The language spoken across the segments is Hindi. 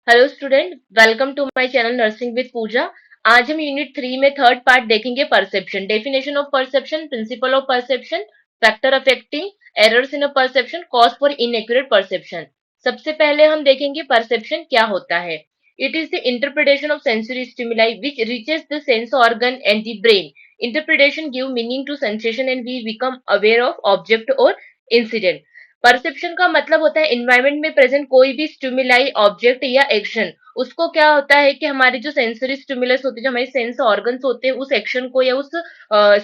Hello student, welcome to my channel nursing with Pooja. आज हम यूनिट 3 में थर्ड पार्ट देखेंगे, perception, definition of perception, principle of perception, factor affecting errors in a perception, cause for inaccurate perception. सबसे पहले हम देखेंगे परसेप्शन क्या होता है। It is the interpretation of sensory stimuli which reaches the sense organ and the brain. Interpretation give meaning to sensation and we become aware of object और इंसिडेंट। परसेप्शन का मतलब होता है एनवायरनमेंट में प्रेजेंट कोई भी स्टिमुलाई, ऑब्जेक्ट या एक्शन, उसको क्या होता है कि हमारे जो सेंसरी स्टिमुलस होते हैं, जो हमारे सेंस ऑर्गन्स होते हैं, उस एक्शन को या उस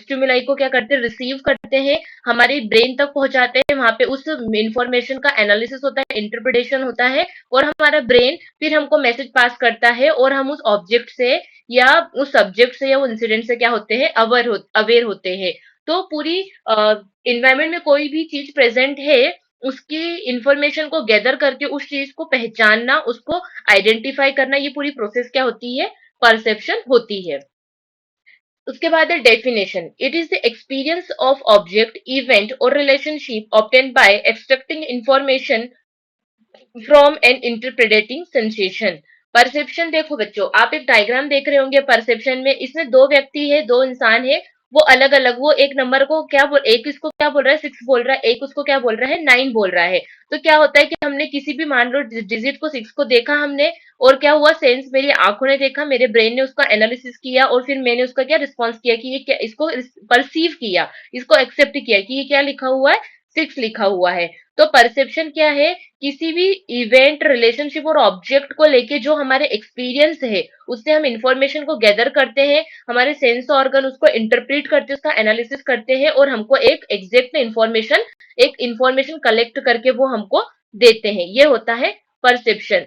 स्टिमुलाई को क्या करते हैं, रिसीव करते हैं, हमारे ब्रेन तक पहुंचाते हैं। वहां पे उस इंफॉर्मेशन का एनालिसिस होता है, इंटरप्रिटेशन होता है, और हमारा ब्रेन फिर हमको मैसेज पास करता है और हम उस ऑब्जेक्ट से या उस सब्जेक्ट से या उस इंसिडेंट से क्या होते हैं, अवेयर होते हैं। तो पूरी इन्वायरमेंट में कोई भी चीज प्रेजेंट है, उसकी इंफॉर्मेशन को गैदर करके उस चीज को पहचानना, उसको आइडेंटिफाई करना, ये पूरी प्रोसेस क्या होती है, परसेप्शन होती है। उसके बाद है definition. It is the experience of object, event और relationship obtained by extracting information from an interpreting sensation. Perception, देखो बच्चों, आप एक डायग्राम देख रहे होंगे परसेप्शन में। इसमें दो व्यक्ति है, दो इंसान है, वो अलग अलग, वो एक नंबर को क्या बोल, एक इसको क्या बोल रहा है, 6 बोल रहा है, एक उसको क्या बोल रहा है, 9 बोल रहा है। तो क्या होता है कि हमने किसी भी, मान लो डिजिट को 6 को देखा हमने, और क्या हुआ, सेंस मेरी आंखों ने देखा, मेरे ब्रेन ने उसका एनालिसिस किया, और फिर मैंने उसका क्या रिस्पॉन्स किया कि ये क्या, इसको परसीव किया, इसको एक्सेप्ट किया कि ये क्या लिखा हुआ है, 6 लिखा हुआ है। तो परसेप्शन क्या है, किसी भी इवेंट, रिलेशनशिप और ऑब्जेक्ट को लेके जो हमारे एक्सपीरियंस है, उससे हम इंफॉर्मेशन को गैदर करते हैं, हमारे सेंस ऑर्गन उसको इंटरप्रेट करते हैं, उसका एनालिसिस करते हैं, और हमको एक एग्जैक्ट इंफॉर्मेशन, एक इंफॉर्मेशन कलेक्ट करके वो हमको देते हैं। ये होता है perception.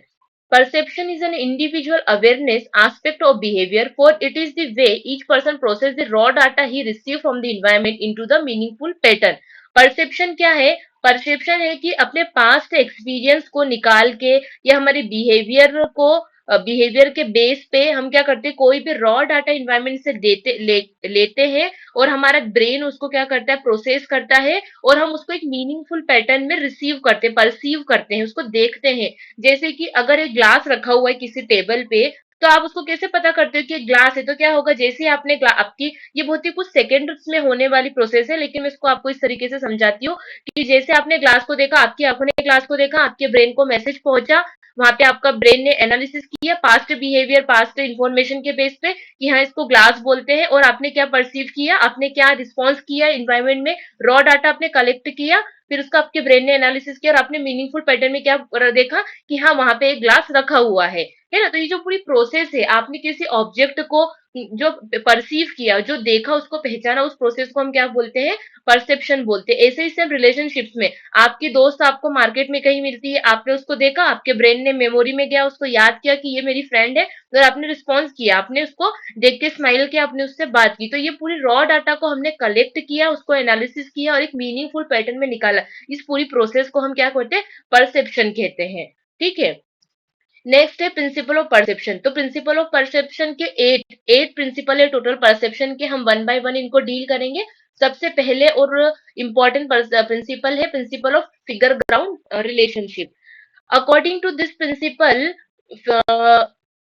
Perception is an individual awareness aspect of behavior, for it is the way each person processes the raw data he receives from the environment into the meaningful pattern. Perception क्या है? परसेप्शन है कि अपने पास्ट एक्सपीरियंस को निकाल के या हमारे बिहेवियर के बेस पे हम क्या करते हैं, कोई भी रॉ डाटा इन्वायरमेंट से लेते हैं, और हमारा ब्रेन उसको क्या करता है, प्रोसेस करता है, और हम उसको एक मीनिंगफुल पैटर्न में रिसीव करते हैं, परसीव करते हैं, उसको देखते हैं। जैसे कि अगर एक ग्लास रखा हुआ है किसी टेबल पे, तो आप उसको कैसे पता करते हो कि एक ग्लास है, तो क्या होगा, जैसे ही आपने आपकी, ये बहुत ही कुछ सेकंड्स में होने वाली प्रोसेस है, लेकिन मैं इसको आपको इस तरीके से समझाती हूँ कि जैसे आपने ग्लास को देखा, आपकी आंखों ने ग्लास को देखा, आपके ब्रेन को मैसेज पहुंचा, वहां पे आपका ब्रेन ने एनालिसिस किया पास्ट बिहेवियर, पास्ट इंफॉर्मेशन के बेस पे कि हाँ इसको ग्लास बोलते हैं, और आपने क्या परसीव किया, आपने क्या रिस्पॉन्स किया इन्वायरमेंट में, रॉ डाटा आपने कलेक्ट किया, फिर उसका आपके ब्रेन ने एनालिसिस किया, और आपने मीनिंगफुल पैटर्न में क्या देखा कि हाँ वहां पे एक ग्लास रखा हुआ है ना। तो ये जो पूरी प्रोसेस है, आपने किसी ऑब्जेक्ट को जो परसीव किया, जो देखा, उसको पहचाना, उस प्रोसेस को हम क्या बोलते हैं, परसेप्शन बोलते हैं। ऐसे ही सेम रिलेशनशिप्स में, आपकी दोस्त आपको मार्केट में कहीं मिलती है, आपने उसको देखा, आपके ब्रेन ने मेमोरी में गया, उसको याद किया कि ये मेरी फ्रेंड है, और आपने रिस्पॉन्स किया, आपने उसको देख के स्माइल किया, आपने उससे बात की। तो ये पूरी रॉ डाटा को हमने कलेक्ट किया, उसको एनालिसिस किया, और एक मीनिंगफुल पैटर्न में निकाला। इस पूरी प्रोसेस को हम क्या कहते हैं, परसेप्शन कहते हैं। ठीक है। नेक्स्ट है प्रिंसिपल ऑफ परसेप्शन। तो प्रिंसिपल ऑफ परसेप्शन के एट प्रिंसिपल है टोटल परसेप्शन के, हम वन बाय वन इनको डील करेंगे। सबसे पहले और इम्पोर्टेंट प्रिंसिपल है principle of figure ground relationship. According to this principle,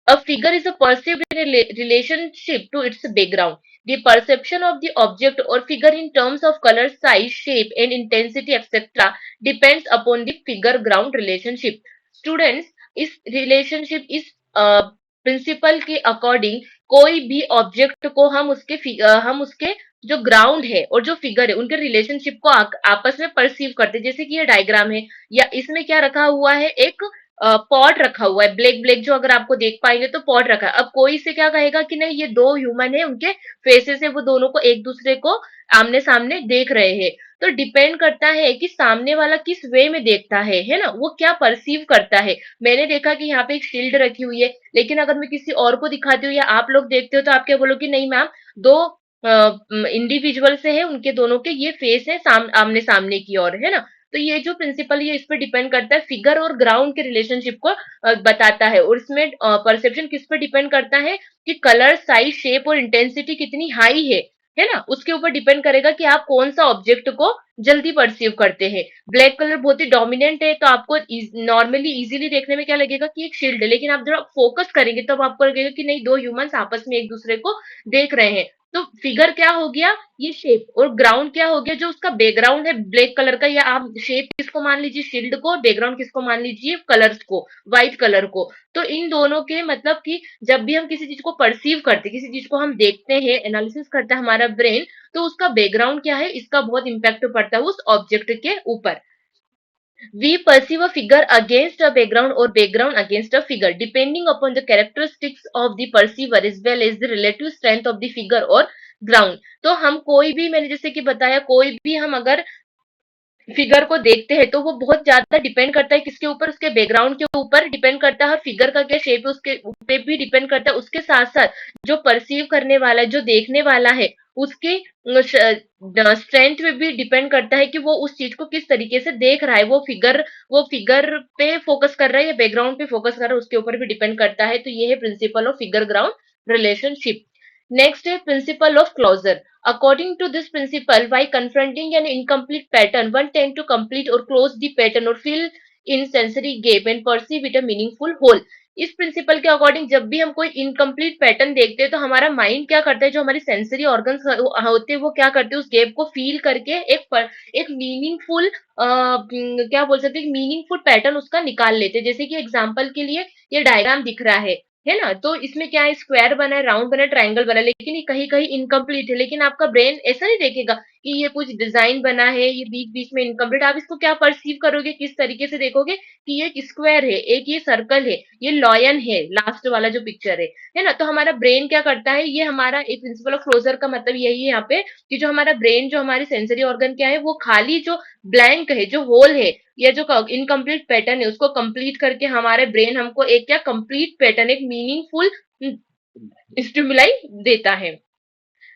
a figure is a perceived in a relationship to its background. The perception of the object or figure in terms of color, size, shape, and intensity, etc., depends upon the figure ground relationship. Students, इस रिलेशनशिप, इस प्रिंसिपल के अकॉर्डिंग कोई भी ऑब्जेक्ट को हम उसके जो ग्राउंड है और जो फिगर है, उनके रिलेशनशिप को आपस में परसीव करते हैं। जैसे कि ये डायग्राम है, या इसमें क्या रखा हुआ है, एक पॉट रखा हुआ है, ब्लैक ब्लैक, जो अगर आपको देख पाएंगे तो पॉट रखा है। अब कोई से क्या कहेगा कि नहीं ये दो ह्यूमन है, उनके फेसेस है, वो दोनों को एक दूसरे को आमने सामने देख रहे हैं। तो डिपेंड करता है कि सामने वाला किस वे में देखता है ना, वो क्या परसीव करता है। मैंने देखा कि यहाँ पे एक शील्ड रखी हुई है, लेकिन अगर मैं किसी और को दिखाती हूँ या आप लोग देखते हो, तो आप क्या बोलोगे, नहीं मैम, दो इंडिविजुअल से है, उनके दोनों के ये फेस है, आमने सामने की ओर, है ना। तो ये जो प्रिंसिपल है, इस पे डिपेंड करता है, फिगर और ग्राउंड के रिलेशनशिप को बताता है। और इसमें परसेप्शन किस पे डिपेंड करता है कि कलर, साइज, शेप और इंटेंसिटी कितनी हाई है, है ना? उसके ऊपर डिपेंड करेगा कि आप कौन सा ऑब्जेक्ट को जल्दी परसीव करते हैं। ब्लैक कलर बहुत ही डोमिनेंट है तो आपको नॉर्मली इजीली देखने में क्या लगेगा कि एक शील्ड है, लेकिन आप जब फोकस करेंगे तब आपको लगेगा कि नहीं, दो ह्यूमंस आपस में एक दूसरे को देख रहे हैं। तो फिगर क्या हो गया, ये शेप, और ग्राउंड क्या हो गया, जो उसका बैकग्राउंड है ब्लैक कलर का, या आप शेप किसको मान लीजिए, शील्ड को, बैकग्राउंड किसको मान लीजिए, कलर्स को, व्हाइट कलर को। तो इन दोनों के मतलब कि जब भी हम किसी चीज को परसीव करते हैं, किसी चीज को हम देखते हैं, एनालिसिस करता है हमारा ब्रेन, तो उसका बैकग्राउंड क्या है, इसका बहुत इंपैक्ट पड़ता है उस ऑब्जेक्ट के ऊपर। We perceive a figure against a background or background against a figure, depending upon the characteristics of the perceiver as well as the relative strength of the figure or ground। तो हम कोई भी, मैंने जैसे कि बताया, कोई भी हम अगर फिगर को देखते हैं तो वो बहुत ज्यादा डिपेंड करता है किसके ऊपर, उसके बैकग्राउंड के ऊपर डिपेंड करता है, फिगर का क्या शेप है उसके पे भी डिपेंड करता है। उसके साथ साथ जो परसीव करने वाला है, जो देखने वाला है, उसकी स्ट्रेंथ पे भी डिपेंड करता है कि वो उस चीज को किस तरीके से देख रहा है। वो फिगर पे फोकस कर रहा है या बैकग्राउंड पे फोकस कर रहा है, उसके ऊपर भी डिपेंड करता है। तो ये है principle of figure ground relationship. Next is principle of closure. According to this principle, by confronting an incomplete pattern, one tend to complete or close the pattern or fill in sensory gap and perceive it a meaningful whole। इस प्रिंसिपल के अकॉर्डिंग जब भी हम कोई इनकम्प्लीट पैटर्न देखते हैं तो हमारा माइंड क्या करता है, जो हमारी सेंसरी ऑर्गन्स होते हैं वो क्या करते हैं, उस गैप को फील करके एक मीनिंगफुल क्या बोल सकते हैं, मीनिंगफुल पैटर्न उसका निकाल लेते हैं। जैसे कि एग्जांपल के लिए ये डायग्राम दिख रहा है ना? तो इसमें क्या है, स्क्वायर बना है, राउंड बना है, ट्रायंगल बना है, लेकिन ये कहीं कहीं इनकम्प्लीट है। लेकिन आपका ब्रेन ऐसा नहीं देखेगा कि ये कुछ डिजाइन बना है, ये बीच बीच में इनकम्प्लीट। आप इसको क्या परसीव करोगे, किस तरीके से देखोगे कि ये एक स्क्वायर है, एक ये सर्कल है, ये लॉयन है, लास्ट वाला जो पिक्चर है ना? तो हमारा ब्रेन क्या करता है, ये हमारा एक प्रिंसिपल ऑफ क्लोजर का मतलब यही है यहाँ पे, कि जो हमारा ब्रेन, जो हमारी सेंसरी ऑर्गन क्या है, वो खाली जो ब्लैंक है, जो होल है, या जो इनकम्प्लीट पैटर्न है, उसको कंप्लीट करके हमारे ब्रेन हमको एक क्या कंप्लीट पैटर्न, एक मीनिंगफुल स्टिमुलाई देता है।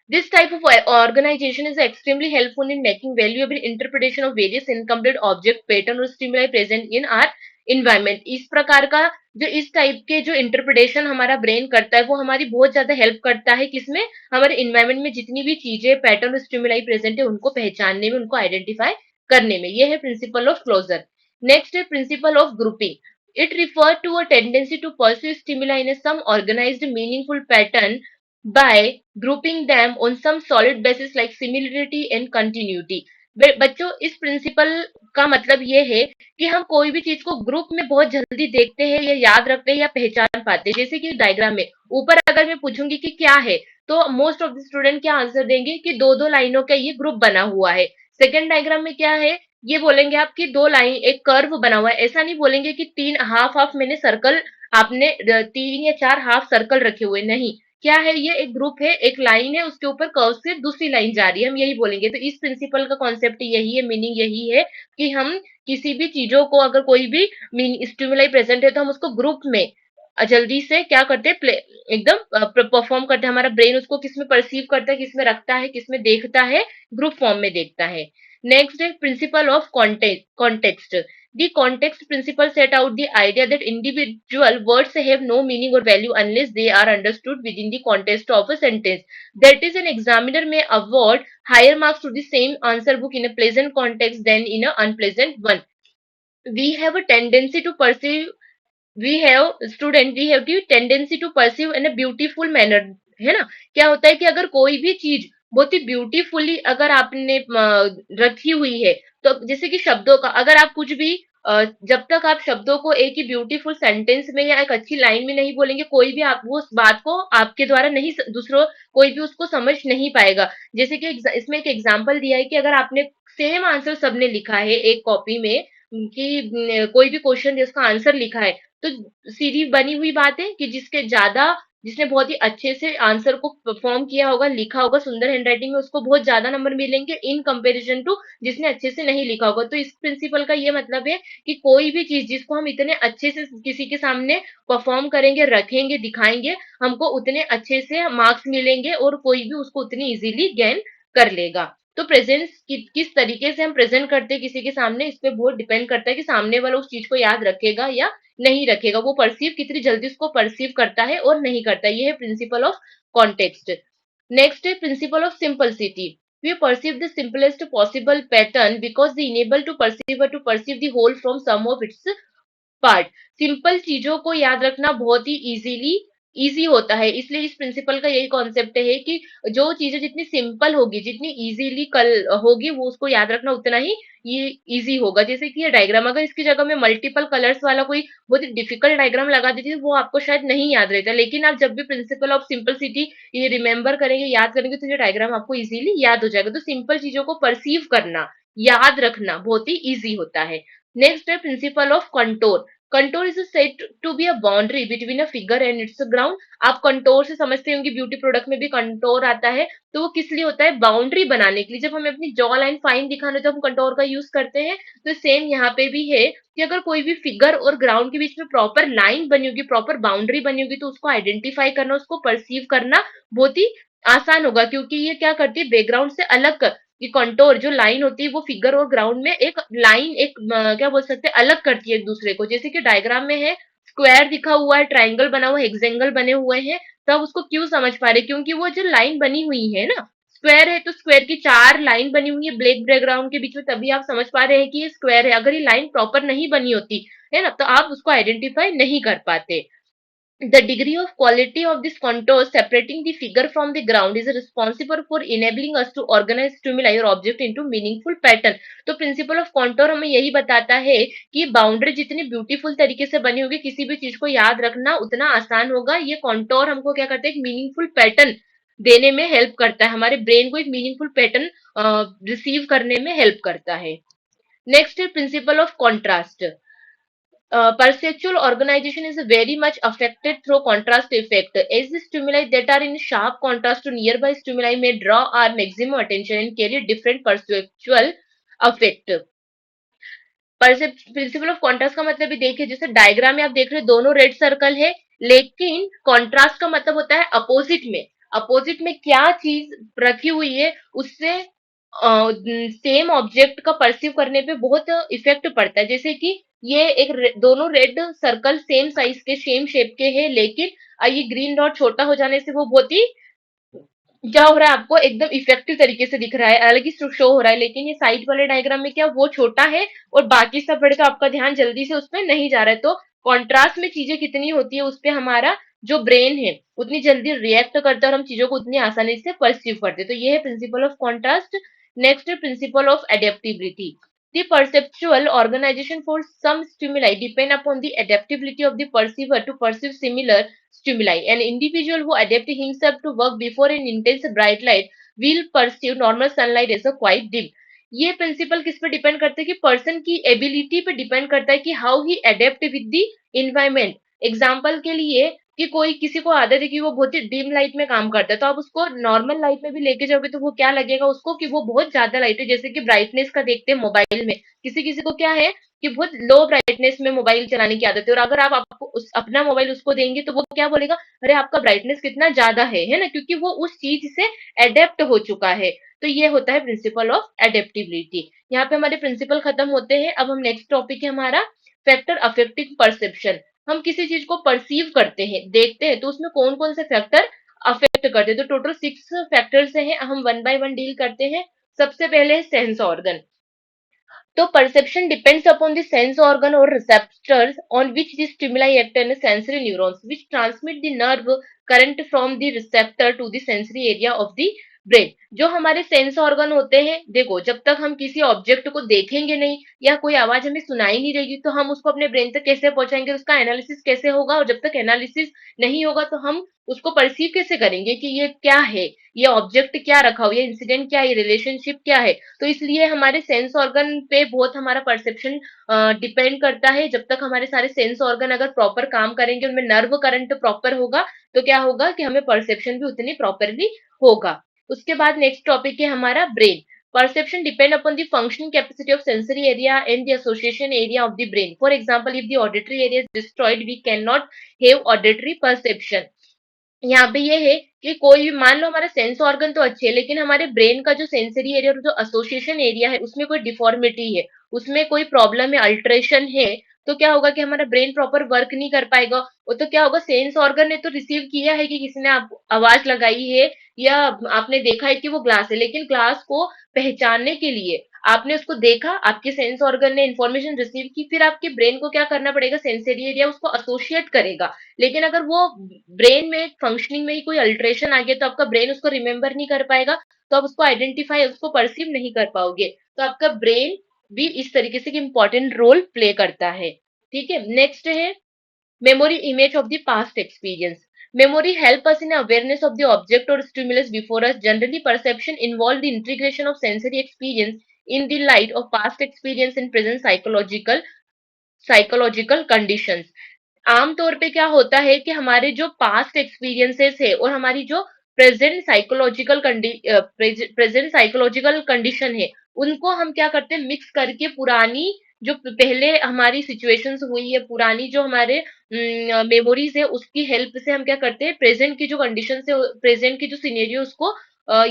This type of organization is extremely helpful in making valuable interpretation of various incomplete object pattern और stimuli present in our environment। इस प्रकार का जो इस टाइप के जो इंटरप्रिटेशन हमारा ब्रेन करता है, वो हमारी बहुत ज्यादा हेल्प करता है किसमें, हमारे इन्वायरमेंट में जितनी भी चीजें, पैटर्न और स्टिमुलाई प्रेजेंट है, उनको पहचानने में, उनको आइडेंटिफाई करने में। ये है प्रिंसिपल ऑफ क्लोजर। नेक्स्ट है principle of grouping. It refer to a tendency to pursue stimuli in some organized meaningful pattern by grouping them on some solid basis like similarity and continuity। बच्चों, इस प्रिंसिपल का मतलब ये है कि हम कोई भी चीज को ग्रुप में बहुत जल्दी देखते हैं, या याद रखते हैं, या पहचान पाते हैं। जैसे कि डायग्राम में ऊपर अगर मैं पूछूंगी कि क्या है, तो मोस्ट ऑफ द स्टूडेंट क्या आंसर देंगे कि दो दो लाइनों का ये ग्रुप बना हुआ है। सेकेंड डायग्राम में क्या है, ये बोलेंगे आप कि दो लाइन, एक कर्व बना हुआ है। ऐसा नहीं बोलेंगे कि तीन हाफ हाफ मैंने सर्कल, आपने तीन या चार हाफ सर्कल रखे हुए, नहीं। क्या है, ये एक ग्रुप है, एक लाइन है, उसके ऊपर कर्व से दूसरी लाइन जा रही है, हम यही बोलेंगे। तो इस प्रिंसिपल का कॉन्सेप्ट यही है, मीनिंग यही है कि हम किसी भी चीजों को, अगर कोई भी स्टिमुलाई प्रेजेंट है, तो हम उसको ग्रुप में जल्दी से क्या करते हैं, एकदम परफॉर्म करते हैं। हमारा ब्रेन उसको किस में परसीव करता है, किस में रखता है, किस में देखता है, ग्रुप फॉर्म में देखता है। नेक्स्ट है principle of context. The context principle set out the idea that individual words have no meaning or value unless they are understood within the context of a sentence. That is, an examiner may award higher marks to the same answer book in a pleasant context than in an unpleasant one। We have a tendency to perceive, we have the tendency to perceive in a beautiful manner, है ना? क्या होता है कि अगर कोई भी चीज बहुत ही ब्यूटीफुली अगर आपने रखी हुई है, तो जैसे कि शब्दों का, अगर आप कुछ भी जब तक आप शब्दों को एक ही ब्यूटीफुल सेंटेंस में या एक अच्छी लाइन में नहीं बोलेंगे, कोई भी आप वो उस बात को आपके द्वारा नहीं, दूसरों कोई भी उसको समझ नहीं पाएगा। जैसे कि इसमें एक एग्जांपल दिया है कि अगर आपने सेम आंसर सबने लिखा है एक कॉपी में, कि कोई भी क्वेश्चन जिसका आंसर लिखा है, तो सीधी बनी हुई बात है कि जिसने बहुत ही अच्छे से आंसर को परफॉर्म किया होगा, लिखा होगा सुंदर हैंडराइटिंग में, उसको बहुत ज्यादा नंबर मिलेंगे इन कंपैरिजन टू जिसने अच्छे से नहीं लिखा होगा। तो इस प्रिंसिपल का ये मतलब है कि कोई भी चीज जिसको हम इतने अच्छे से किसी के सामने परफॉर्म करेंगे, रखेंगे, दिखाएंगे, हमको उतने अच्छे से मार्क्स मिलेंगे और कोई भी उसको उतनी इजीली गेन कर लेगा। तो प्रेजेंस किस तरीके से हम प्रेजेंट करते हैं किसी के सामने, इस पे बहुत डिपेंड करता है कि सामने वाला उस चीज को याद रखेगा या नहीं रखेगा, वो परसीव कितनी जल्दी उसको परसीव करता है और नहीं करता है। ये है principle of context. Next is principle of simplicity. We perceive the simplest possible pattern because they enable to perceive or to perceive the whole from some of its part. Simple चीजों को याद रखना बहुत ही इजी होता है, इसलिए इस प्रिंसिपल का यही कॉन्सेप्ट है कि जो चीजें जितनी सिंपल होगी, जितनी इजीली कल होगी, वो उसको याद रखना उतना ही ये इजी होगा। जैसे कि ये डायग्राम, अगर इसकी जगह में मल्टीपल कलर्स वाला कोई बहुत ही डिफिकल्ट डायग्राम लगा देती वो आपको शायद नहीं याद रहता, लेकिन आप जब भी प्रिंसिपल ऑफ सिंपलिसिटी ये रिमेम्बर करेंगे, याद करेंगे, तो ये डायग्राम आपको इजीली याद हो जाएगा। तो सिंपल चीजों को परसीव करना, याद रखना बहुत ही इजी होता है। नेक्स्ट है principle of contour. Contour is said to be a boundary between a figure and its ground. आप कंटोर से समझते होंगे, ब्यूटी प्रोडक्ट में भी कंटोर आता है, तो वो किस लिए होता है? बाउंड्री बनाने के लिए। जब हमें अपनी जॉ लाइन फाइन दिखाना, जब हम कंटोर का यूज करते हैं, तो सेम यहाँ पे भी है कि अगर कोई भी फिगर और ग्राउंड के बीच में प्रॉपर लाइन बनी होगी, प्रॉपर बाउंड्री बनी होगी, तो उसको आइडेंटिफाई करना, उसको परसीव करना बहुत ही आसान होगा, क्योंकि ये क्या करती है, बैकग्राउंड से अलग कर, ये कंटोर जो लाइन होती है वो फिगर और ग्राउंड में एक लाइन, एक क्या बोल सकते हैं, अलग करती है एक दूसरे को। जैसे कि डायग्राम में है, स्क्वायर दिखा हुआ है, ट्राइंगल बना हुआ है, हेक्सेंगल बने हुए हैं, तो आप उसको क्यों समझ पा रहे हैं? क्योंकि वो जो लाइन बनी हुई है ना, स्क्वायर है तो स्क्वायर की चार लाइन बनी हुई है ब्लैक बैकग्राउंड के बीच में, तभी आप समझ पा रहे हैं कि ये स्क्वायर है। अगर ये लाइन प्रॉपर नहीं बनी होती है ना, तो आप उसको आइडेंटिफाई नहीं कर पाते। The degree of quality of this contour separating the figure from the ground is responsible for enabling us to organize stimuli or object into meaningful pattern। तो प्रिंसिपल ऑफ कॉन्टोर हमें यही बताता है कि बाउंड्री जितनी ब्यूटीफुल तरीके से बनी होगी, किसी भी चीज को याद रखना उतना आसान होगा। ये कॉन्टोर हमको क्या करता है, एक मीनिंगफुल पैटर्न देने में हेल्प करता है, हमारे ब्रेन को एक मीनिंगफुल पैटर्न रिसीव करने में हेल्प करता है। नेक्स्ट है principle of contrast. Perceptual organization is very much affected through contrast effect, as the stimuli that are in sharp contrast to nearby stimuli may draw our maximum attention and carry different perceptual effect। Principle of contrast का मतलब भी देखिए, जैसे डायग्राम में आप देख रहे हैं दोनों रेड सर्कल है, लेकिन कॉन्ट्रास्ट का मतलब होता है अपोजिट में। अपोजिट में क्या चीज रखी हुई है, उससे सेम ऑब्जेक्ट का परसीव करने पे बहुत इफेक्ट पड़ता है। जैसे कि ये एक दोनों रेड सर्कल सेम साइज के, सेम शेप के हैं, लेकिन ये ग्रीन डॉट छोटा हो जाने से वो बहुत ही क्या हो रहा है, आपको एकदम इफेक्टिव तरीके से दिख रहा है, अलग ही शो हो रहा है। लेकिन ये साइड वाले डायग्राम में क्या, वो छोटा है और बाकी सब बड़े, तो आपका ध्यान जल्दी से उसमें नहीं जा रहा है। तो कॉन्ट्रास्ट में चीजें कितनी होती है, उस पे हमारा जो ब्रेन है उतनी जल्दी रिएक्ट करता है और हम चीजों को उतनी आसानी से परसीव करते हैं। तो ये है प्रिंसिपल ऑफ कॉन्ट्रास्ट। नेक्स्ट है principle of adaptability. The perceptual organization for some stimuli depend upon the adaptability of the perceiver to perceive similar stimuli. An individual who adapts himself to work before an intense bright light will perceive normal sunlight as a quite dim। ये प्रिंसिपल किस पे डिपेंड करता है कि पर्सन की एबिलिटी पे डिपेंड करता है कि how he adapt with the environment. Example के लिए कि कोई किसी को आदत है कि वो बहुत ही डिम लाइट में काम करता है, तो आप उसको नॉर्मल लाइट में भी लेके जाओगे तो वो क्या लगेगा उसको कि वो बहुत ज्यादा लाइट है। जैसे कि ब्राइटनेस का देखते हैं मोबाइल में, किसी किसी को क्या है कि बहुत लो ब्राइटनेस में मोबाइल चलाने की आदत है, और अगर आप आपको अपना मोबाइल उसको देंगे तो वो क्या बोलेगा, अरे आपका ब्राइटनेस कितना ज्यादा है ना, क्योंकि वो उस चीज से एडेप्ट हो चुका है। तो ये होता है प्रिंसिपल ऑफ एडेप्टिबिलिटी। यहाँ पे हमारे प्रिंसिपल खत्म होते हैं। अब हम नेक्स्ट टॉपिक है हमारा फैक्टर अफेक्टिंग परसेप्शन। हम किसी चीज को परसीव करते हैं, देखते हैं, तो उसमें कौन कौन से फैक्टर अफेक्ट करते हैं। तो टोटल 6 फैक्टर्स हैं, हम वन बाय वन डील करते हैं। सबसे पहले सेंस ऑर्गन। तो perception depends upon the sense organ or receptors on which the stimuli act and sensory neurons which transmit the nerve current from the receptor to the sensory area of the brain. जो हमारे सेंस ऑर्गन होते हैं, देखो जब तक हम किसी ऑब्जेक्ट को देखेंगे नहीं या कोई आवाज हमें सुनाई नहीं देगी, तो हम उसको अपने ब्रेन तक कैसे पहुंचाएंगे, उसका एनालिसिस कैसे होगा? और जब तक एनालिसिस नहीं होगा तो हम उसको परसीव कैसे करेंगे कि ये क्या है, ये ऑब्जेक्ट क्या रखा हुआ, ये इंसिडेंट क्या है, ये रिलेशनशिप क्या है। तो इसलिए हमारे सेंस ऑर्गन पे बहुत हमारा परसेप्शन डिपेंड करता है। जब तक हमारे सारे सेंस ऑर्गन अगर प्रॉपर काम करेंगे, उनमें नर्व करंट प्रॉपर होगा, तो क्या होगा कि हमें परसेप्शन भी उतनी प्रॉपरली होगा। उसके बाद नेक्स्ट टॉपिक है हमारा brain. Perception depend upon the functioning capacity of sensory area and the association area of the brain. For example, if the auditory area is destroyed, we cannot have auditory perception। यहाँ पे ये है कि कोई भी, मान लो हमारा सेंस ऑर्गन तो अच्छे है, लेकिन हमारे ब्रेन का जो सेंसरी एरिया और जो एसोसिएशन एरिया है उसमें कोई डिफॉर्मिटी है, उसमें कोई प्रॉब्लम है, अल्टरेशन है, तो क्या होगा कि हमारा ब्रेन प्रॉपर वर्क नहीं कर पाएगा। वो तो क्या होगा, सेंस ऑर्गन ने तो रिसीव किया है कि किसी ने आप आवाज लगाई है या आपने देखा है कि वो ग्लास है, लेकिन ग्लास को पहचानने के लिए आपने उसको देखा, आपके सेंस ऑर्गन ने इंफॉर्मेशन रिसीव की, फिर आपके ब्रेन को क्या करना पड़ेगा, सेंसरी एरिया उसको एसोसिएट करेगा। लेकिन अगर वो ब्रेन में फंक्शनिंग में ही कोई अल्टरेशन आ गया तो आपका ब्रेन उसको रिमेम्बर नहीं कर पाएगा, तो आप उसको आइडेंटिफाई, उसको परसीव नहीं कर पाओगे। तो आपका ब्रेन भी इस तरीके से इम्पोर्टेंट रोल प्ले करता है। ठीक है, नेक्स्ट है memory image of the past experience. Memory help us in awareness of the object or stimulus before us. Generally, perception involve the integration of sensory experience in the light of past experience and present psychological conditions. आमतौर पे क्या होता है कि हमारे जो पास्ट एक्सपीरियंसेस है और हमारी जो प्रेजेंट साइकोलॉजिकल कंडीशन है, उनको हम क्या करते हैं, मिक्स करके पुरानी जो पहले हमारी सिचुएशंस हुई है, पुरानी जो हमारे मेमोरीज है, उसकी हेल्प से हम क्या करते हैं, प्रेजेंट की जो कंडीशन है, प्रेजेंट की जो सिनेरियो उसको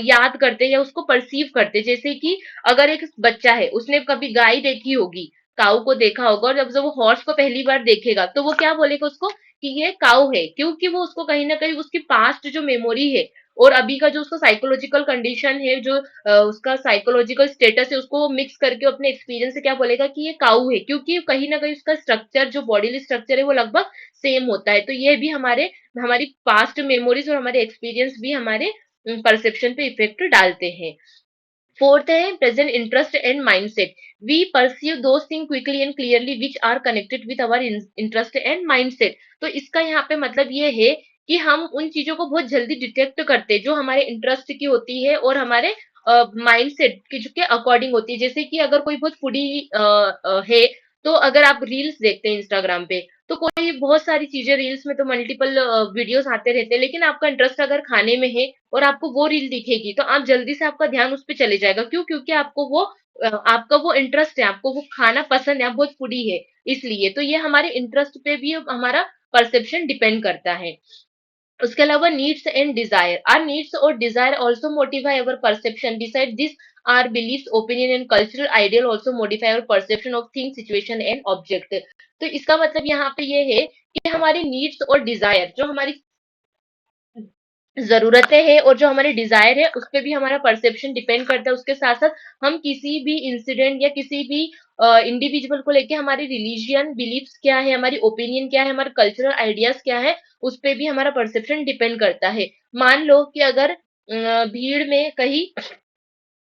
याद करते हैं या उसको परसीव करते हैं। जैसे कि अगर एक बच्चा है, उसने कभी गाय देखी होगी, काऊ को देखा होगा, और जब जब वो हॉर्स को पहली बार देखेगा तो वो क्या बोलेगा उसको कि ये काऊ है, क्योंकि वो उसको कहीं ना कहीं उसकी पास्ट जो मेमोरी है और अभी का जो उसका साइकोलॉजिकल कंडीशन है, जो उसका साइकोलॉजिकल स्टेटस है, उसको वो मिक्स करके अपने एक्सपीरियंस से क्या बोलेगा कि ये काऊ है, क्योंकि कहीं ना कहीं उसका स्ट्रक्चर, जो बॉडीली स्ट्रक्चर है, वो लगभग सेम होता है। तो ये भी हमारी पास्ट मेमोरीज और हमारे एक्सपीरियंस भी हमारे परसेप्शन पे इफेक्ट डालते हैं। Fourth है present interest and mindset. We perceive those things quickly and clearly which are connected with our interest and mindset. तो इसका यहाँ पे मतलब ये है कि हम उन चीजों को बहुत जल्दी डिटेक्ट करते हैं जो हमारे इंटरेस्ट की होती है और हमारे माइंडसेट के अकॉर्डिंग होती है। जैसे कि अगर कोई बहुत फूडी है, तो अगर आप रील्स देखते हैं इंस्टाग्राम पे, तो कोई बहुत सारी चीजें, रील्स में तो मल्टीपल वीडियोस आते रहते हैं, लेकिन आपका इंटरेस्ट अगर खाने में है और आपको वो रील दिखेगी, तो आप जल्दी से, आपका ध्यान उस पे चले जाएगा। क्यों? क्योंकि आपका वो इंटरेस्ट है, आपको वो खाना पसंद है, आप बहुत फूडी है, इसलिए। तो ये हमारे इंटरेस्ट पे भी हमारा परसेप्शन डिपेंड करता है। उसके अलावा needs and desire, are needs और desire also modify our perception. Besides this, are beliefs, opinion and cultural ideal also modify our perception of thing, situation and object. तो इसका मतलब यहाँ पे ये है कि हमारी नीड्स और डिजायर, जो हमारी ज़रूरतें हैं और जो हमारी डिज़ायर है, उस पे भी हमारा परसेप्शन डिपेंड करता है। उसके साथ-साथ हम किसी भी इंसिडेंट या किसी भी इंडिविजुअल को लेके हमारी रिलीजियन बिलीफ्स क्या है, हमारी ओपिनियन क्या है, हमारे कल्चरल आइडियाज़ क्या है, उस पे भी हमारा परसेप्शन डिपेंड करता है। मान लो कि अगर भीड़ में कहीं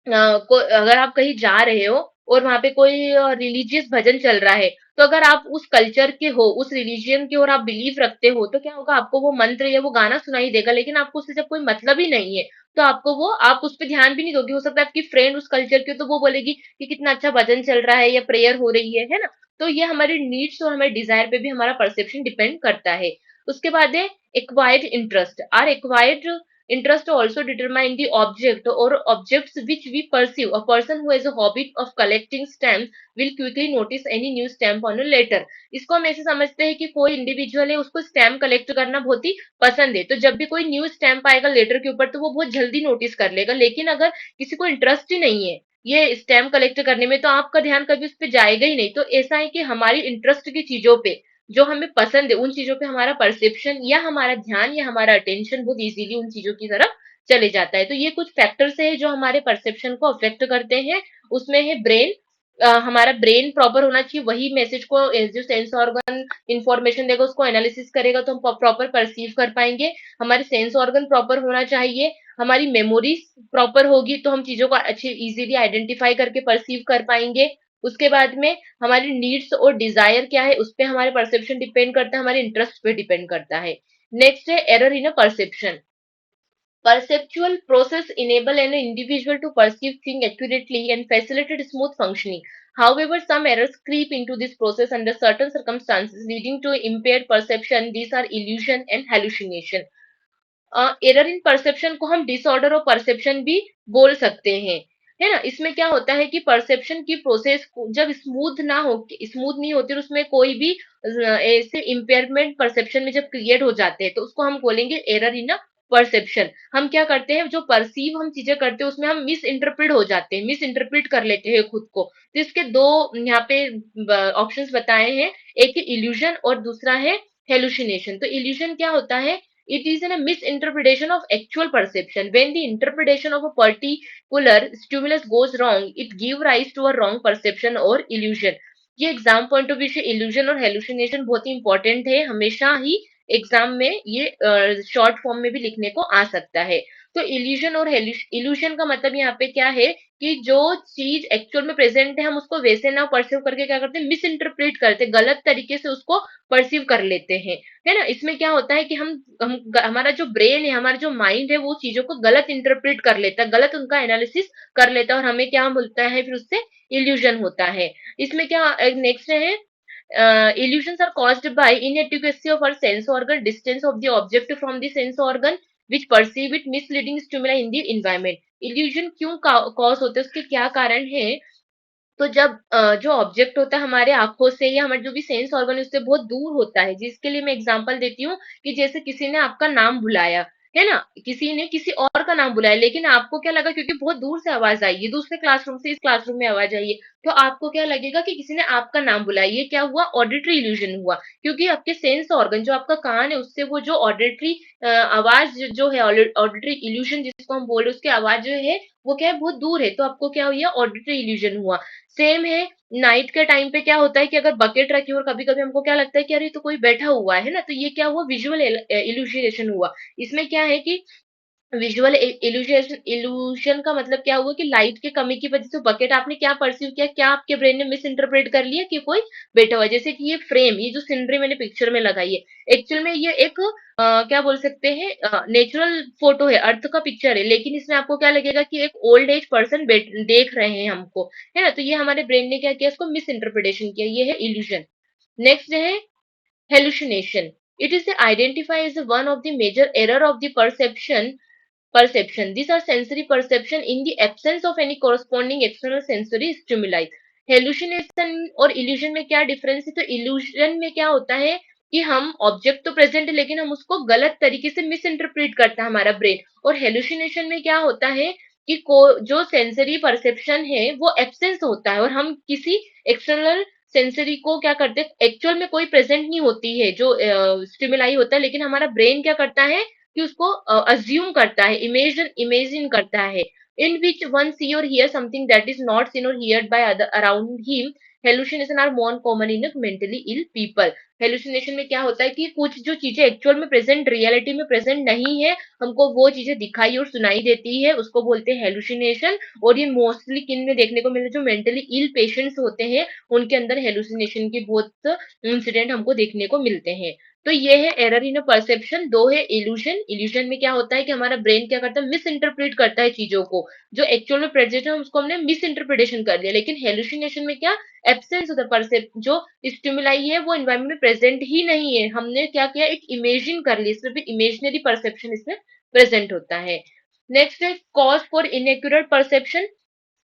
अगर आप कहीं जा रहे हो और वहां पे कोई रिलीजियस भजन चल रहा है, तो अगर आप उस कल्चर के हो, उस रिलीजियन के, और आप बिलीव रखते हो, तो क्या होगा, आपको वो मंत्र या वो गाना सुनाई देगा, लेकिन आपको उससे जब कोई मतलब ही नहीं है, तो आप उस पर ध्यान भी नहीं दोगे। हो सकता है आपकी फ्रेंड उस कल्चर की हो, तो वो बोलेगी कि कितना अच्छा भजन चल रहा है या प्रेयर हो रही है ना। तो ये हमारे नीड्स और हमारे डिजायर पे भी हमारा परसेप्शन डिपेंड करता है। उसके बाद है acquired interest. Are acquired interest also determine the object or objects which we perceive. A person who has a hobby of collecting stamps will quickly notice any new stamp on a letter. इसको हम ऐसे समझते हैं कि कोई इंडिविजुअल है, उसको स्टैम्प कलेक्ट करना बहुत ही पसंद है, तो जब भी कोई न्यू स्टैम्प आएगा लेटर के ऊपर, तो वो बहुत जल्दी नोटिस कर लेगा। लेकिन अगर किसी को इंटरेस्ट ही नहीं है ये स्टैम्प कलेक्ट करने में, तो आपका ध्यान कभी उस पर जाएगा ही नहीं। तो ऐसा है कि हमारी इंटरेस्ट की चीजों पे, जो हमें पसंद है, उन चीजों पे हमारा परसेप्शन या हमारा ध्यान या हमारा अटेंशन बहुत इजीली उन चीजों की तरफ चले जाता है। तो ये कुछ फैक्टर्स है जो हमारे परसेप्शन को अफेक्ट करते हैं। उसमें है ब्रेन। हमारा ब्रेन प्रॉपर होना चाहिए, वही मैसेज को जो सेंस ऑर्गन इंफॉर्मेशन देगा उसको एनालिसिस करेगा, तो हम प्रॉपर परसीव कर पाएंगे। हमारे सेंस ऑर्गन प्रॉपर होना चाहिए, हमारी मेमोरी प्रॉपर होगी, तो हम चीजों को अच्छी इजीली आइडेंटिफाई करके परसीव कर पाएंगे। उसके बाद में हमारी नीड्स और डिजायर क्या है, उस पे हमारे परसेप्शन डिपेंड करता है, हमारे इंटरेस्ट पे डिपेंड करता है। नेक्स्ट है error in a perception. Perceptual process enable an individual to perceive things accurately and facilitate smooth functioning. However, some errors creep into this process under certain circumstances, leading to impaired perception. These are illusion and hallucination. Error in perception को हम डिसऑर्डर ऑफ परसेप्शन भी बोल सकते हैं, है ना। इसमें क्या होता है कि परसेप्शन की प्रोसेस जब स्मूथ नहीं होती और उसमें कोई भी ऐसे इम्पेयरमेंट परसेप्शन में जब क्रिएट हो जाते हैं, तो उसको हम बोलेंगे एरर इन परसेप्शन, हम क्या करते हैं, जो परसीव हम चीजें करते हैं उसमें हम मिस इंटरप्रेट हो जाते हैं, मिस इंटरप्रेट कर लेते हैं खुद को। तो इसके दो यहाँ पे ऑप्शंस बताए हैं, एक है इल्यूजन और दूसरा है हेलुसिनेशन। तो इल्यूजन क्या होता है, it is a misinterpretation of actual perception. When the interpretation of a particular stimulus goes wrong, it give rise to a wrong perception or illusion. ये एग्जाम पॉइंट ऑफ व्यू से इल्यूजन और हेलुसिनेशन बहुत ही इंपॉर्टेंट है, हमेशा ही एग्जाम में ये शॉर्ट फॉर्म में भी लिखने को आ सकता है। तो इल्यूजन और इल्यूजन का मतलब यहाँ पे क्या है कि जो चीज एक्चुअल में प्रेजेंट है हम उसको वैसे ना परसीव करके क्या करते हैं, मिस इंटरप्रेट करते हैं, गलत तरीके से उसको परसीव कर लेते हैं, है ना। इसमें क्या होता है कि हमारा जो ब्रेन है, हमारा जो माइंड है, वो चीजों को गलत इंटरप्रेट कर लेता है, गलत उनका एनालिसिस कर लेता है और हमें क्या मिलता है, फिर उससे इल्यूजन होता है। इसमें क्या नेक्स्ट है, illusions are caused by inadequacy of our sense organ, distance of the object from the sense organ which perceive it, misleading stimuli in the environment। illusion क्यों कॉज होते हैं, उसके क्या कारण है। तो जब जो ऑब्जेक्ट होता है हमारे आंखों से या हमारे जो भी सेंस ऑर्गन है उससे बहुत दूर होता है, जिसके लिए मैं एग्जांपल देती हूँ कि जैसे किसी ने आपका नाम बुलाया, है ना, किसी ने किसी और का नाम बुलाया, लेकिन आपको क्या लगा, क्योंकि बहुत दूर से आवाज आई है, दूसरे क्लासरूम से इस क्लासरूम में आवाज आई है, तो आपको क्या लगेगा कि किसी ने आपका नाम बुलाया। ये क्या हुआ, ऑडिटरी इल्यूजन हुआ, क्योंकि आपके सेंस ऑर्गन जो आपका कान है उससे वो जो ऑडिटरी आवाज जो है, ऑडिटरी इल्यूजन जिसको हम बोल रहे हैं, उसकी आवाज जो है वो क्या है, बहुत दूर है, तो आपको क्या हुआ, ऑडिटरी इल्यूजन हुआ। सेम है, नाइट के टाइम पे क्या होता है कि अगर बकेट रखी हो और कभी कभी हमको क्या लगता है कि अरे तो कोई बैठा हुआ है ना, तो ये क्या हुआ, विजुअल इल्यूशिनेशन हुआ। इसमें क्या है कि विजुअल इल्यूशन, इल्यूशन का मतलब क्या हुआ कि लाइट की कमी की वजह से बकेट आपने क्या परसीव किया, क्या आपके ब्रेन ने मिस इंटरप्रेट कर लिया कि कोई बैठा हुआ है। जैसे कि ये फ्रेम, ये जो सीनरी मैंने पिक्चर में लगाई है, एक्चुअल में ये एक क्या बोल सकते हैं, नेचुरल फोटो है, अर्थ का पिक्चर है, लेकिन इसमें आपको क्या लगेगा कि एक ओल्ड एज पर्सन देख रहे हैं हमको, है ना। तो ये हमारे ब्रेन ने क्या किया, इसको मिस इंटरप्रिटेशन किया, ये है इल्यूजन। नेक्स्ट है hallucination. It is identified as one of the major error of the perception. These are sensory perception in the absence of any corresponding external sensory stimuli. Hallucination और इल्यूजन में क्या डिफरेंस है, तो इल्यूजन में क्या होता है कि हम ऑब्जेक्ट तो प्रेजेंट है लेकिन हम उसको गलत तरीके से मिस इंटरप्रेट करता है हमारा ब्रेन। और हेलुसिनेशन में क्या होता है कि जो सेंसरी परसेप्शन है वो एब्सेंस होता है और हम किसी एक्सटर्नल सेंसरी को क्या करते हैं, एक्चुअल में कोई प्रेजेंट नहीं होती है जो स्टिमुलाई होता है, लेकिन हमारा ब्रेन क्या करता है कि उसको अज्यूम करता है, इमेजिन इमेजिन करता है। इन विच one see or hear something that is not seen or heard by other around him. Hallucination are more common in mentally ill people. Hallucination में क्या होता है कि कुछ जो चीजें एक्चुअल में प्रेजेंट, रियलिटी में प्रेजेंट नहीं है, हमको वो चीजें दिखाई और सुनाई देती है, उसको बोलते हैं हेलुसिनेशन। और ये मोस्टली किन में देखने को मिलता है, जो मेंटली इल पेशेंट्स होते हैं उनके अंदर हेलुसिनेशन की बहुत इंसिडेंट हमको देखने को मिलते हैं। तो ये है एरर इन परसेप्शन। दो है इल्यूजन। इल्यूजन में क्या होता है कि हमारा ब्रेन क्या करता है, मिस इंटरप्रेट करता है चीजों को, जो एक्चुअल में प्रेजेंट है उसको हमने मिस इंटरप्रिटेशन कर लिया। लेकिन हेलुसिनेशन में क्या, एब्सेंस होता है, परसेप्ट जो स्टिमुलाई है वो एनवायरमेंट में प्रेजेंट ही नहीं है, हमने क्या किया, एक इमेजिन कर ली, इसमें भी इमेजिनरी परसेप्शन इसमें प्रेजेंट होता है। नेक्स्ट है कॉज फॉर इनएक्यूरेट परसेप्शन।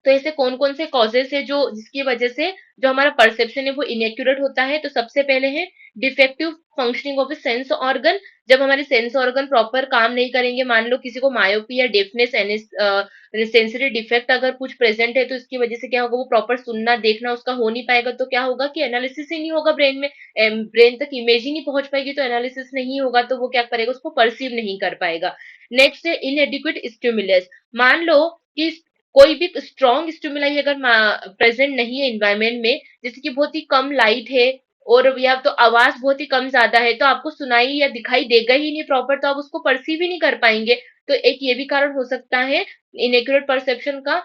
तो ऐसे कौन कौन से कॉजेस है जो जिसकी वजह से जो हमारा परसेप्शन है वो इनएक्यूरेट होता है। तो सबसे पहले है defective functioning of sense organ. जब हमारे सेंस ऑर्गन प्रॉपर काम नहीं करेंगे, मान लो किसी को मायोपी या डेफनेस, सेंसरी डिफेक्ट अगर कुछ प्रेजेंट है, तो इसकी वजह से क्या होगा, वो प्रॉपर सुनना देखना उसका हो नहीं पाएगा, तो क्या होगा कि एनालिसिस ही नहीं होगा ब्रेन में, ब्रेन तक इमेज ही नहीं पहुंच पाएगी, तो एनालिसिस नहीं होगा, तो वो क्या करेगा, उसको परसीव नहीं कर पाएगा। नेक्स्ट है इनएडिक्वेट स्टिमुलस। मान लो कि कोई भी स्ट्रॉन्ग स्टिमुलाई अगर प्रेजेंट नहीं है इन्वायरमेंट में, जैसे कि बहुत ही कम लाइट है और या तो आवाज बहुत ही कम ज्यादा है, तो आपको सुनाई या दिखाई देगा ही नहीं प्रॉपर, तो आप उसको परसीव ही नहीं कर पाएंगे। तो एक ये भी कारण हो सकता है इनएक्यूरेट परसेप्शन का।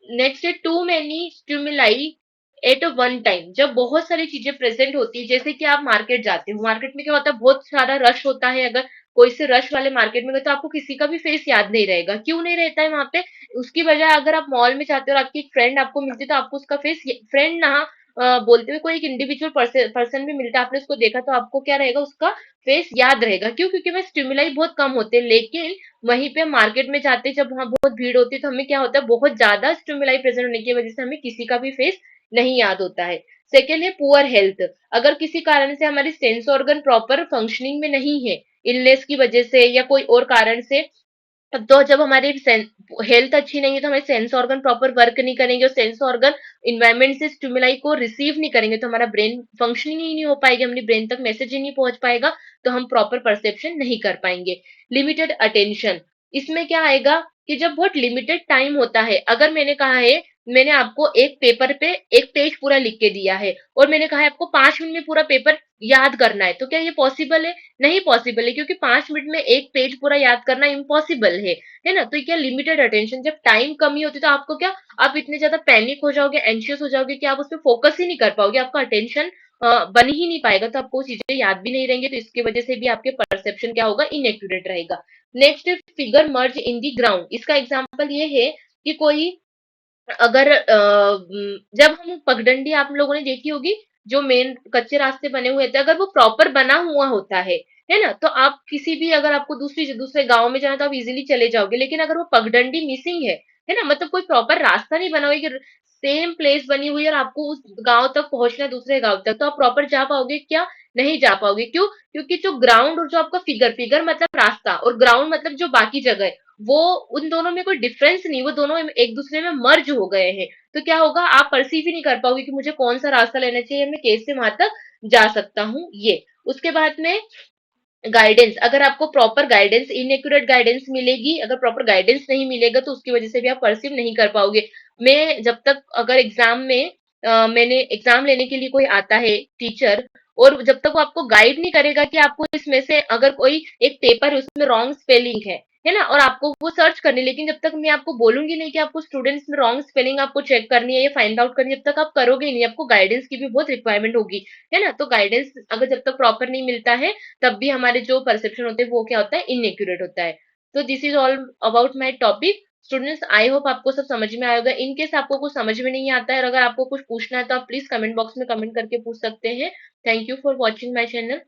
नेक्स्ट है too many stimuli at one time. जब बहुत सारी चीजें प्रेजेंट होती है, जैसे कि आप मार्केट जाते हो, मार्केट में क्या होता है, बहुत सारा रश होता है, अगर कोई से रश वाले मार्केट में गए तो आपको किसी का भी फेस याद नहीं रहेगा। क्यों नहीं रहता है वहां पे, उसकी वजह अगर आप मॉल में जाते हो और आपकी एक फ्रेंड आपको मिलती है, तो आपको उसका फेस, फ्रेंड ना बोलते हुए कोई एक इंडिविजुअल पर्सन भी मिलता है, आपने उसको देखा, तो आपको क्या रहेगा, उसका फेस याद रहेगा। क्यों, क्योंकि वह स्टिमुलाई बहुत कम होते हैं। लेकिन वहीं पे मार्केट में जाते हैं, जब वहां बहुत भीड़ होती है, तो हमें क्या होता है, बहुत ज्यादा स्टिमुलाई प्रेजेंट होने की वजह से हमें किसी का भी फेस नहीं याद होता है। सेकेंड है पुअर हेल्थ। अगर किसी कारण से हमारी सेंस ऑर्गन प्रॉपर फंक्शनिंग में नहीं है, इलनेस की वजह से या कोई और कारण से, तो जब हमारी हेल्थ अच्छी नहीं है तो हमारे सेंस ऑर्गन प्रॉपर वर्क नहीं करेंगे, और सेंस ऑर्गन इन्वायरमेंट से स्टिमुलाई को रिसीव नहीं करेंगे तो हमारा ब्रेन फंक्शनिंग ही नहीं हो पाएगी, अपनी ब्रेन तक मैसेज ही नहीं पहुंच पाएगा, तो हम प्रॉपर परसेप्शन नहीं कर पाएंगे। लिमिटेड अटेंशन, इसमें क्या आएगा कि जब बहुत लिमिटेड टाइम होता है, अगर मैंने कहा है, मैंने आपको एक पेपर पे एक पेज पूरा लिख के दिया है और मैंने कहा है आपको 5 मिनट में पूरा पेपर याद करना है, तो क्या ये पॉसिबल है? नहीं पॉसिबल है, क्योंकि 5 मिनट में एक पेज पूरा याद करना इम्पॉसिबल है ना? तो ये क्या, लिमिटेड अटेंशन, जब टाइम कमी होती है तो आपको क्या, आप इतने ज्यादा पैनिक हो जाओगे, एंशियस हो जाओगे कि आप उस पर फोकस ही नहीं कर पाओगे, आपका अटेंशन बन ही नहीं पाएगा, तो आपको वो चीजें याद भी नहीं रहेंगे, तो इसकी वजह से भी आपके परसेप्शन क्या होगा, इनएक्यूरेट रहेगा। नेक्स्ट, फिगर मर्ज इन दी ग्राउंड, इसका एग्जाम्पल ये है कि कोई अगर जब हम पगडंडी आप लोगों ने देखी होगी, जो मेन कच्चे रास्ते बने हुए थे, अगर वो प्रॉपर बना हुआ होता है ना, तो आप किसी भी, अगर आपको दूसरे गांव में जाना तो आप इजीली चले जाओगे, लेकिन अगर वो पगडंडी मिसिंग है ना, मतलब कोई प्रॉपर रास्ता नहीं बना हुआ है कि सेम प्लेस बनी हुई है और आपको उस गांव तक पहुंचना है, दूसरे गांव तक, तो आप प्रॉपर जा पाओगे क्या? नहीं जा पाओगे। क्यों? क्योंकि जो ग्राउंड और जो आपका फिगर, फिगर मतलब रास्ता और ग्राउंड मतलब जो बाकी जगह है, वो, उन दोनों में कोई डिफरेंस नहीं, वो दोनों एक दूसरे में मर्ज हो गए हैं, तो क्या होगा, आप परसीव ही नहीं कर पाओगे कि मुझे कौन सा रास्ता लेना चाहिए, मैं कैसे वहां तक जा सकता हूँ, ये। उसके बाद में गाइडेंस, अगर आपको प्रॉपर गाइडेंस, इनएक्यूरेट गाइडेंस मिलेगी, अगर प्रॉपर गाइडेंस नहीं मिलेगा तो उसकी वजह से भी आप परसीव नहीं कर पाओगे। मैं जब तक, अगर एग्जाम में मैंने एग्जाम लेने के लिए कोई आता है टीचर, और जब तक वो आपको गाइड नहीं करेगा कि आपको इसमें से अगर कोई एक पेपर है उसमें रॉन्ग स्पेलिंग है ना, और आपको वो सर्च करनी, लेकिन जब तक मैं आपको बोलूंगी नहीं कि आपको स्टूडेंट्स में रॉन्ग स्पेलिंग आपको चेक करनी है या फाइंड आउट करनी है, जब तक आप करोगे ही नहीं, आपको गाइडेंस की भी बहुत रिक्वायरमेंट होगी, है ना? तो गाइडेंस अगर जब तक प्रॉपर नहीं मिलता है, तब भी हमारे जो परसेप्शन होते हैं वो क्या होता है, इनएक्यूरेट होता है। तो this is all about my topic. Students, I hope आपको सब समझ में आएगा। इन केस आपको कुछ समझ में नहीं आता है और अगर आपको कुछ पूछना है तो आप प्लीज कमेंट बॉक्स में कमेंट करके पूछ सकते हैं। Thank you for watching my channel.